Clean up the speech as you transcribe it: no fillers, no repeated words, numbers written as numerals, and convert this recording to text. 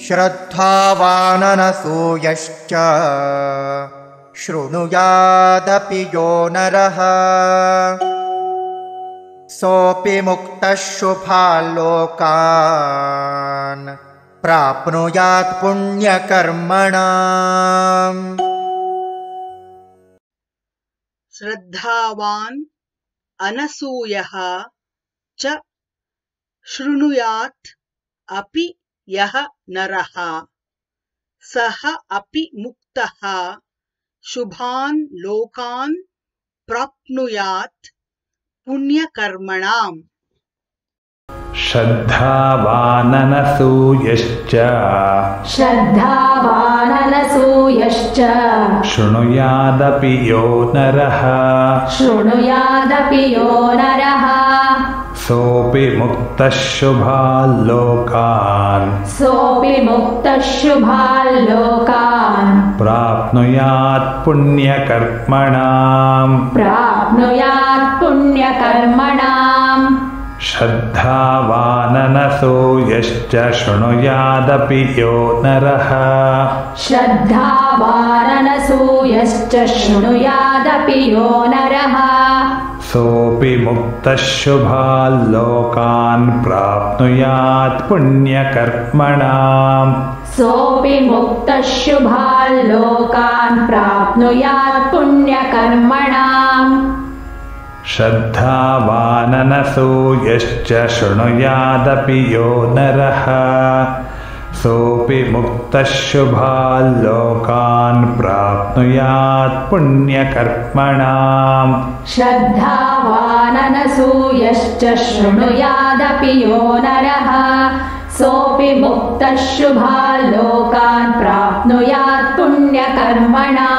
श्रद्धावाननसूयश्च शृणुयादपि यो नरः सोऽपि मुक्तः शुभाल्लोकान् प्राप्नुयात् पुण्यकर्मणाम्। श्रद्धावान् अनसूयः च शृणुयात् अपि यः नरः सः अपि मुक्तः शुभान् लोकान् प्राप्नुयात् पुण्यकर्मणाम्। श्रद्धावाननसूयश्च शृणुयादपि यो नरः सोऽपि मुक्तः शुभाल्लोकान् प्राप्नुयात् पुण्यकर्मणाम्। श्रद्धावाननसूयश्च शृणुयादपि यो नरः सोऽपि मुक्तः शुभाल्लोकान् प्राप्नुयात् पुण्यकर्मणाम्। श्रद्धावाननसूयश्च शृणुयादपि यो नरः सोऽपि मुक्तः शुभाल्लोकान् प्राप्नुयात् पुण्यकर्मणाम्। श्रद्धावाननसूयश्च शृणुयादपि यो नरः सोऽपि मुक्तः शुभाल्लोकान् प्राप्नुयात् पुण्यकर्मणाम्।